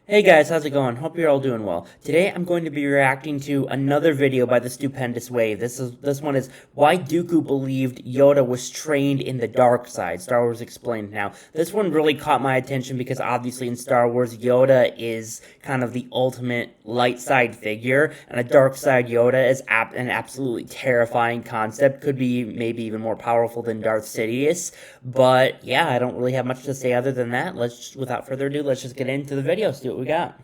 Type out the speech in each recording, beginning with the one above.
Hey guys, how's it going? Hope you're all doing well. Today I'm going to be reacting to another video by the Stupendous Wave. This one is why Dooku believed Yoda was trained in the dark side. Star Wars Explained. Now, this one really caught my attention because obviously in Star Wars Yoda is kind of the ultimate light side figure, and a dark side Yoda is an absolutely terrifying concept. Could be maybe even more powerful than Darth Sidious. But yeah, I don't really have much to say other than that. Without further ado, let's just get into the video. See what we got.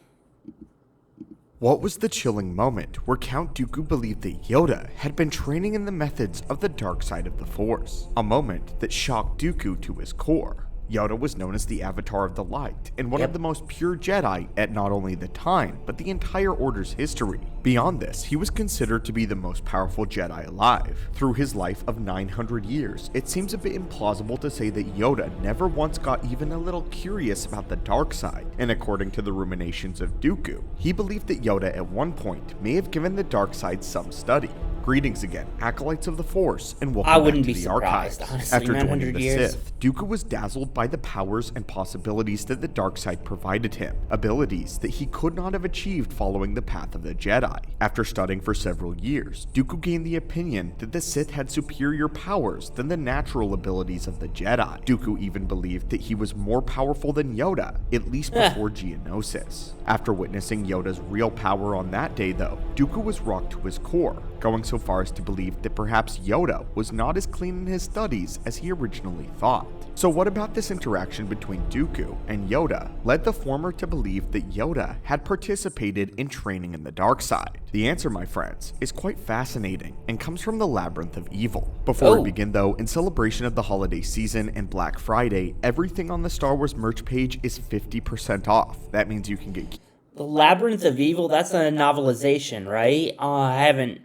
What was the chilling moment where Count Dooku believed that Yoda had been training in the methods of the dark side of the Force? A moment that shocked Dooku to his core. Yoda was known as the Avatar of the Light, and one of the most pure Jedi at not only the time, but the entire Order's history. Beyond this, he was considered to be the most powerful Jedi alive. Through his life of 900 years, it seems a bit implausible to say that Yoda never once got even a little curious about the dark side, and according to the ruminations of Dooku, he believed that Yoda at one point may have given the dark side some study. Greetings again, acolytes of the Force, and welcome back to the archives. Honestly, After joining the years. Sith, Dooku was dazzled by the powers and possibilities that the dark side provided him, abilities that he could not have achieved following the path of the Jedi. After studying for several years, Dooku gained the opinion that the Sith had superior powers than the natural abilities of the Jedi. Dooku even believed that he was more powerful than Yoda, at least before Geonosis. After witnessing Yoda's real power on that day though, Dooku was rocked to his core, going so far as to believe that perhaps Yoda was not as clean in his studies as he originally thought. So what about this interaction between Dooku and Yoda led the former to believe that Yoda had participated in training in the dark side? The answer, my friends, is quite fascinating and comes from the Labyrinth of Evil. Before we begin though, in celebration of the holiday season and Black Friday, everything on the Star Wars merch page is 50% off. That means you can get The Labyrinth of Evil, that's a novelization, right? I haven't.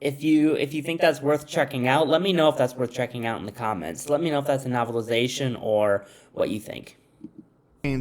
If you think that's worth checking out, let me know if that's worth checking out in the comments. Let me know if that's a novelization or what you think.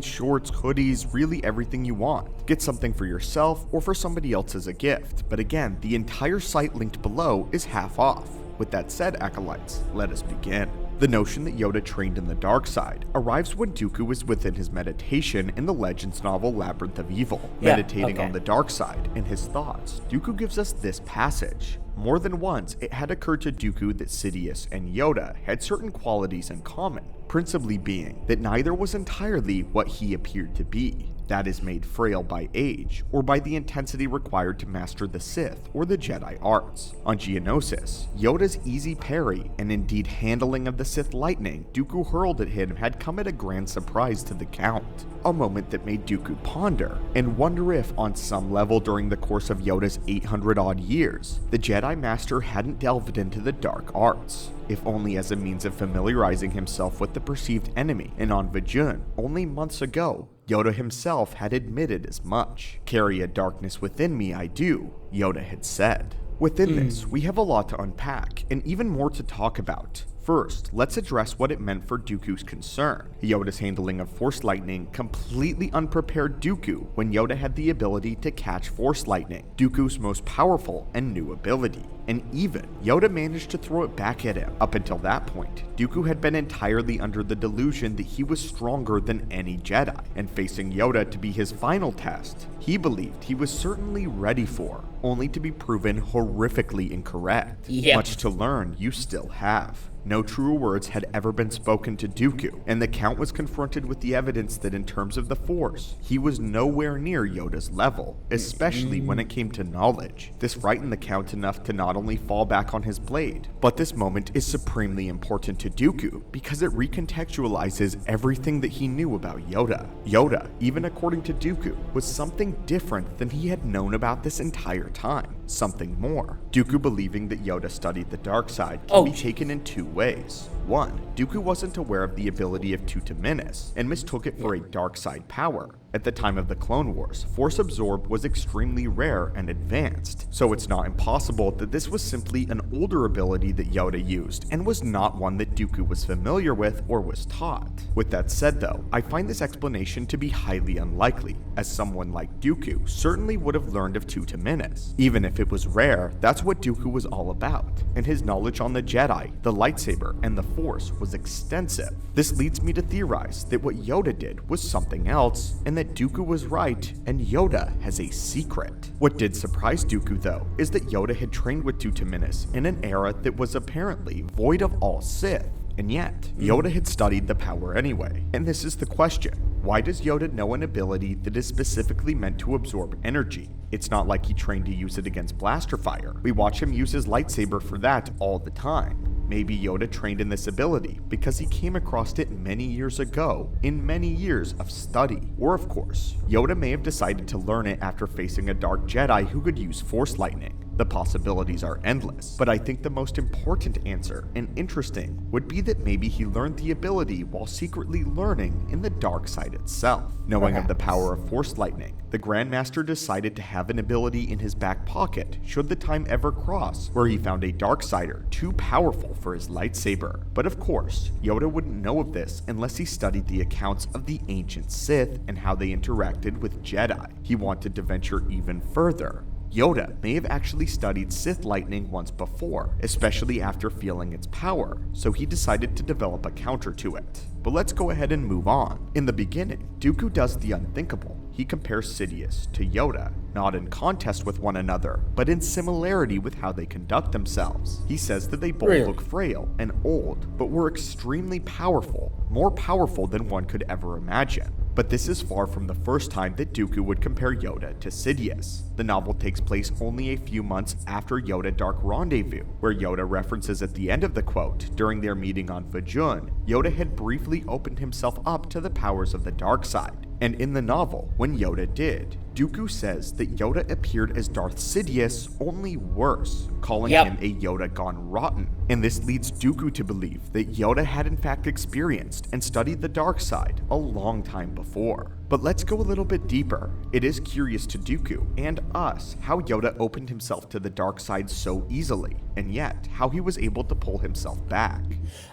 Shorts, hoodies, really everything you want. Get something for yourself or for somebody else as a gift. But again, the entire site linked below is half off. With that said, acolytes, let us begin. The notion that Yoda trained in the dark side arrives when Dooku is within his meditation in the Legends novel Labyrinth of Evil. Meditating on the dark side and his thoughts, Dooku gives us this passage. More than once, it had occurred to Dooku that Sidious and Yoda had certain qualities in common, principally being that neither was entirely what he appeared to be. That is made frail by age, or by the intensity required to master the Sith or the Jedi arts. On Geonosis, Yoda's easy parry and indeed handling of the Sith lightning Dooku hurled at him had come at a grand surprise to the Count. A moment that made Dooku ponder and wonder if, on some level during the course of Yoda's 800 odd years, the Jedi Master hadn't delved into the dark arts, if only as a means of familiarizing himself with the perceived enemy. And on Vajun, only months ago, Yoda himself had admitted as much. "Carry a darkness within me, I do," Yoda had said. Within this, we have a lot to unpack, and even more to talk about. First, let's address what it meant for Dooku's concern. Yoda's handling of Force Lightning completely unprepared Dooku when Yoda had the ability to catch Force Lightning, Dooku's most powerful and new ability. And even Yoda managed to throw it back at him. Up until that point, Dooku had been entirely under the delusion that he was stronger than any Jedi, and facing Yoda to be his final test, he believed he was certainly ready for, only to be proven horrifically incorrect. Much to learn, you still have. No truer words had ever been spoken to Dooku, and the Count was confronted with the evidence that in terms of the Force, he was nowhere near Yoda's level, especially when it came to knowledge. This frightened the Count enough to not only fall back on his blade, but this moment is supremely important to Dooku because it recontextualizes everything that he knew about Yoda. Yoda, even according to Dooku, was something different than he had known about this entire time. Something more. Dooku believing that Yoda studied the dark side can be taken in two ways. One, Dooku wasn't aware of the ability of Tutaminis and mistook it for a dark side power. At the time of the Clone Wars, Force Absorb was extremely rare and advanced, so it's not impossible that this was simply an older ability that Yoda used and was not one that that Dooku was familiar with or was taught. With that said though, I find this explanation to be highly unlikely, as someone like Dooku certainly would have learned of Tutaminis. Even if it was rare, that's what Dooku was all about, and his knowledge on the Jedi, the lightsaber, and the Force was extensive. This leads me to theorize that what Yoda did was something else, and that Dooku was right, and Yoda has a secret. What did surprise Dooku though, is that Yoda had trained with Tutaminis in an era that was apparently void of all Sith. And yet, Yoda had studied the power anyway. And this is the question. Why does Yoda know an ability that is specifically meant to absorb energy? It's not like he trained to use it against blaster fire. We watch him use his lightsaber for that all the time. Maybe Yoda trained in this ability because he came across it many years ago in many years of study. Or of course, Yoda may have decided to learn it after facing a dark Jedi who could use Force lightning. The possibilities are endless, but I think the most important answer, and interesting, would be that maybe he learned the ability while secretly learning in the dark side itself. Knowing of the power of Force lightning, the Grandmaster decided to have an ability in his back pocket should the time ever cross where he found a Darksider too powerful for his lightsaber. But of course, Yoda wouldn't know of this unless he studied the accounts of the ancient Sith and how they interacted with Jedi. He wanted to venture even further. Yoda may have actually studied Sith lightning once before, especially after feeling its power, so he decided to develop a counter to it. But let's go ahead and move on. In the beginning, Dooku does the unthinkable. He compares Sidious to Yoda, not in contest with one another, but in similarity with how they conduct themselves. He says that they both look frail and old, but were extremely powerful, more powerful than one could ever imagine. But this is far from the first time that Dooku would compare Yoda to Sidious. The novel takes place only a few months after Yoda Dark Rendezvous, where Yoda references at the end of the quote, during their meeting on Vajun, Yoda had briefly opened himself up to the powers of the dark side. And in the novel, when Yoda did, Dooku says that Yoda appeared as Darth Sidious, only worse, calling him a Yoda gone rotten. And this leads Dooku to believe that Yoda had in fact experienced and studied the dark side a long time before. But let's go a little bit deeper. It is curious to Dooku and us how Yoda opened himself to the dark side so easily, and yet how he was able to pull himself back.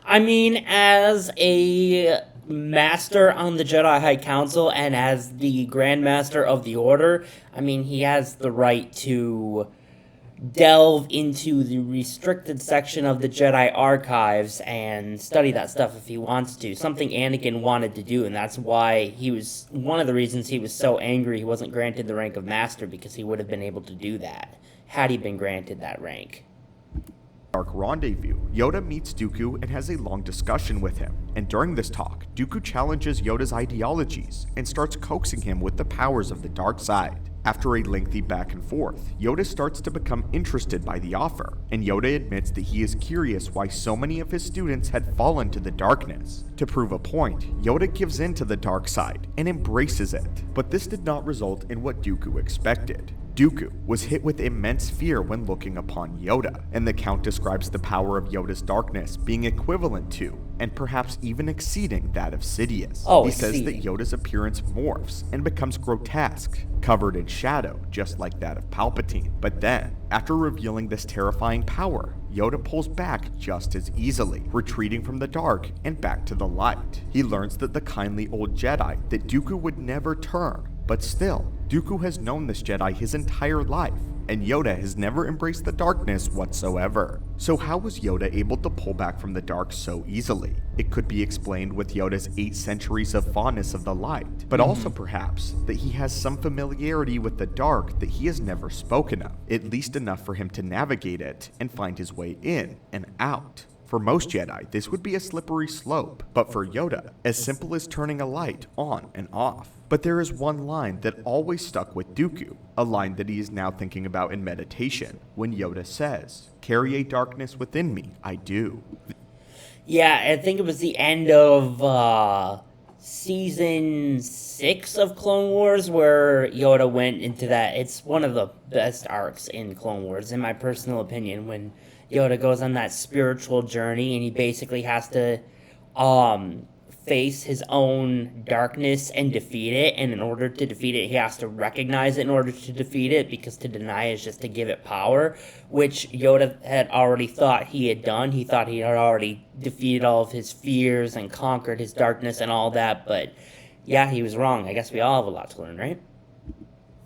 I mean, as a master on the Jedi High Council and as the Grand Master of the Order, I mean, he has the right to delve into the restricted section of the Jedi archives and study that stuff if he wants to. Something Anakin wanted to do, and that's why he was one of the reasons he was so angry he wasn't granted the rank of Master, because he would have been able to do that had he been granted that rank. Dark Rendezvous, Yoda meets Dooku and has a long discussion with him, and during this talk, Dooku challenges Yoda's ideologies and starts coaxing him with the powers of the dark side. After a lengthy back and forth, Yoda starts to become interested by the offer, and Yoda admits that he is curious why so many of his students had fallen to the darkness. To prove a point, Yoda gives in to the dark side and embraces it, but this did not result in what Dooku expected. Dooku was hit with immense fear when looking upon Yoda, and the Count describes the power of Yoda's darkness being equivalent to, and perhaps even exceeding, that of Sidious. He says that Yoda's appearance morphs and becomes grotesque, covered in shadow, just like that of Palpatine. But then, after revealing this terrifying power, Yoda pulls back just as easily, retreating from the dark and back to the light. He learns that the kindly old Jedi that Dooku would never turn, but still, Dooku has known this Jedi his entire life, and Yoda has never embraced the darkness whatsoever. So how was Yoda able to pull back from the dark so easily? It could be explained with Yoda's 8 centuries of fondness of the light, but also perhaps that he has some familiarity with the dark that he has never spoken of, at least enough for him to navigate it and find his way in and out. For most Jedi, this would be a slippery slope, but for Yoda, as simple as turning a light on and off. But there is one line that always stuck with Dooku, a line that he is now thinking about in meditation, when Yoda says, "Carry a darkness within me, I do." Yeah, I think it was the end of season 6 of Clone Wars where Yoda went into that. It's one of the best arcs in Clone Wars, in my personal opinion, when Yoda goes on that spiritual journey and he basically has to face his own darkness and defeat it, and in order to defeat it, he has to recognize it in order to defeat it, because to deny is just to give it power, which Yoda had already thought he had done. He thought he had already defeated all of his fears and conquered his darkness and all that, but yeah, he was wrong. I guess we all have a lot to learn, right?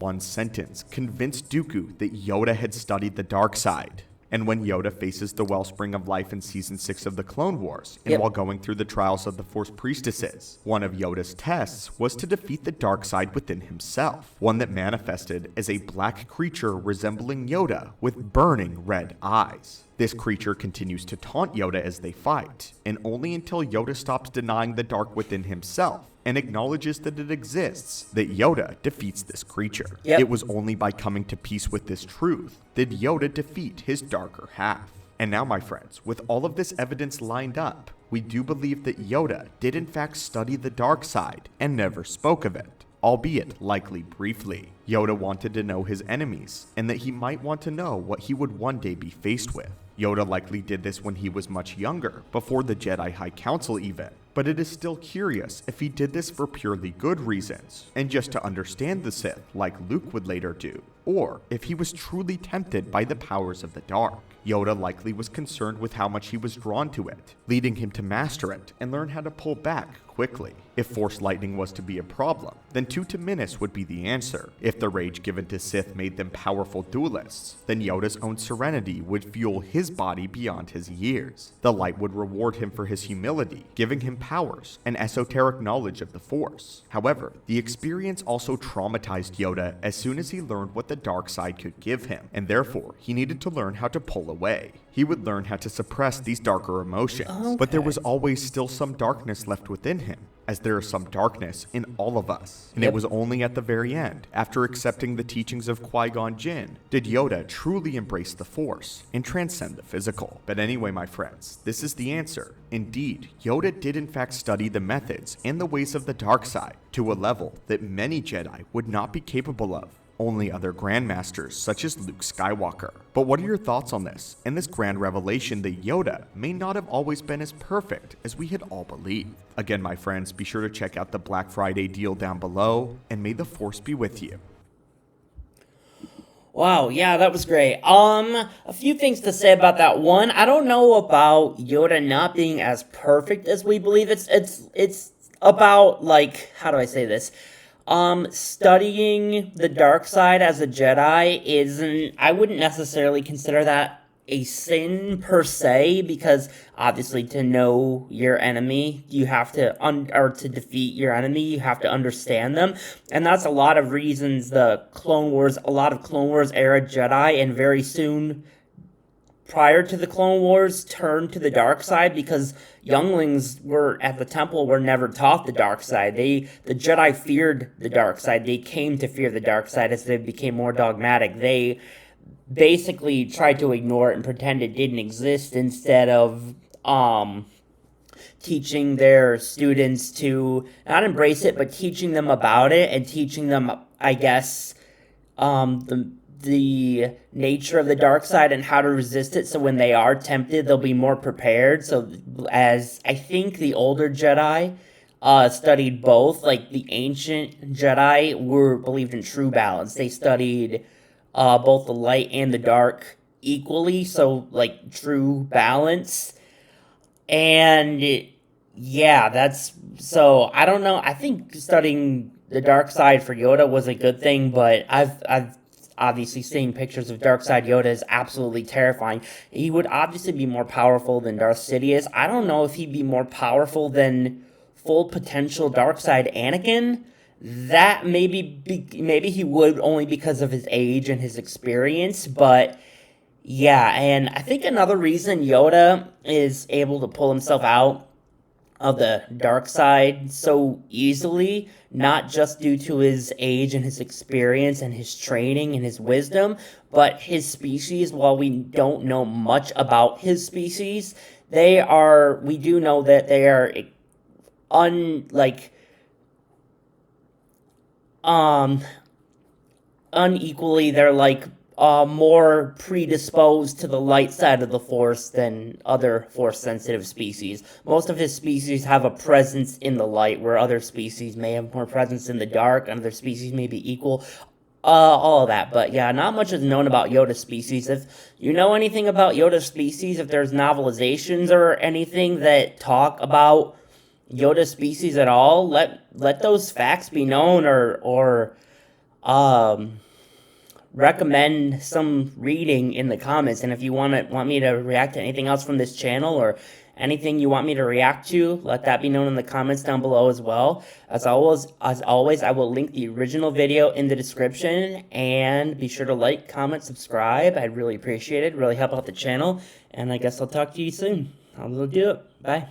One sentence convinced Dooku that Yoda had studied the dark side. And when Yoda faces the wellspring of life in Season 6 of the Clone Wars, and while going through the trials of the Force Priestesses, one of Yoda's tests was to defeat the dark side within himself, one that manifested as a black creature resembling Yoda with burning red eyes. This creature continues to taunt Yoda as they fight, and only until Yoda stops denying the dark within himself and acknowledges that it exists, that Yoda defeats this creature. It was only by coming to peace with this truth did Yoda defeat his darker half. And now, my friends, with all of this evidence lined up, we do believe that Yoda did in fact study the dark side and never spoke of it, albeit likely briefly. Yoda wanted to know his enemies, and that he might want to know what he would one day be faced with. Yoda likely did this when he was much younger, before the Jedi High Council even. But it is still curious if he did this for purely good reasons, and just to understand the Sith like Luke would later do, or if he was truly tempted by the powers of the dark. Yoda likely was concerned with how much he was drawn to it, leading him to master it and learn how to pull back quickly. If Force lightning was to be a problem, then to menace would be the answer. If the rage given to Sith made them powerful duelists, then Yoda's own serenity would fuel his body beyond his years. The light would reward him for his humility, giving him powers and esoteric knowledge of the Force. However, the experience also traumatized Yoda as soon as he learned what the dark side could give him, and therefore he needed to learn how to pull away. He would learn how to suppress these darker emotions, but there was always still some darkness left within him, as there is some darkness in all of us. And it was only at the very end, after accepting the teachings of Qui-Gon Jinn, did Yoda truly embrace the Force and transcend the physical. But anyway, my friends, this is the answer. Indeed, Yoda did in fact study the methods and the ways of the dark side to a level that many Jedi would not be capable of. Only other Grandmasters, such as Luke Skywalker. But what are your thoughts on this, and this grand revelation that Yoda may not have always been as perfect as we had all believed? Again, my friends, be sure to check out the Black Friday deal down below, and may the Force be with you. Wow, yeah, that was great. A few things to say about that. One, I don't know about Yoda not being as perfect as we believe. It's about, like, how do I say this? Studying the dark side as a Jedi I wouldn't necessarily consider that a sin per se, because obviously to know your enemy, you have to, or to defeat your enemy, you have to understand them. And that's a lot of reasons a lot of Clone Wars era Jedi, and very soon prior to the Clone Wars, turned to the dark side, because younglings at the temple were never taught the dark side. The Jedi feared the dark side. They came to fear the dark side as they became more dogmatic. They basically tried to ignore it and pretend it didn't exist, instead of teaching their students to not embrace it, but teaching them about it, and teaching them, I guess, the nature of the dark side and how to resist it, so when they are tempted, they'll be more prepared. So, as I think the older Jedi studied both, like the ancient Jedi believed in true balance. They studied both the light and the dark equally, so like true balance. And so I don't know. I think studying the dark side for Yoda was a good thing, but I've obviously seeing pictures of dark side Yoda is absolutely terrifying. He would obviously be more powerful than Darth Sidious. I don't know if he'd be more powerful than full potential dark side Anakin. That maybe he would, only because of his age and his experience, but yeah. And I think another reason Yoda is able to pull himself out of the dark side so easily, not just due to his age and his experience and his training and his wisdom, but his species. While we don't know much about his species, we do know that they are unequally, they're like more predisposed to the light side of the Force than other Force-sensitive species. Most of his species have a presence in the light, where other species may have more presence in the dark, and other species may be equal. All of that. But yeah, not much is known about Yoda species. If you know anything about Yoda species, if there's novelizations or anything that talk about Yoda species at all, let those facts be known, or recommend some reading in the comments. And if you want me to react to anything else from this channel, or anything you want me to react to, let that be known in the comments down below as well. As always, I will link the original video in the description, and be sure to like, comment, subscribe. I'd really appreciate it. Really help out the channel. And I guess I'll talk to you soon. I'll do it. Bye.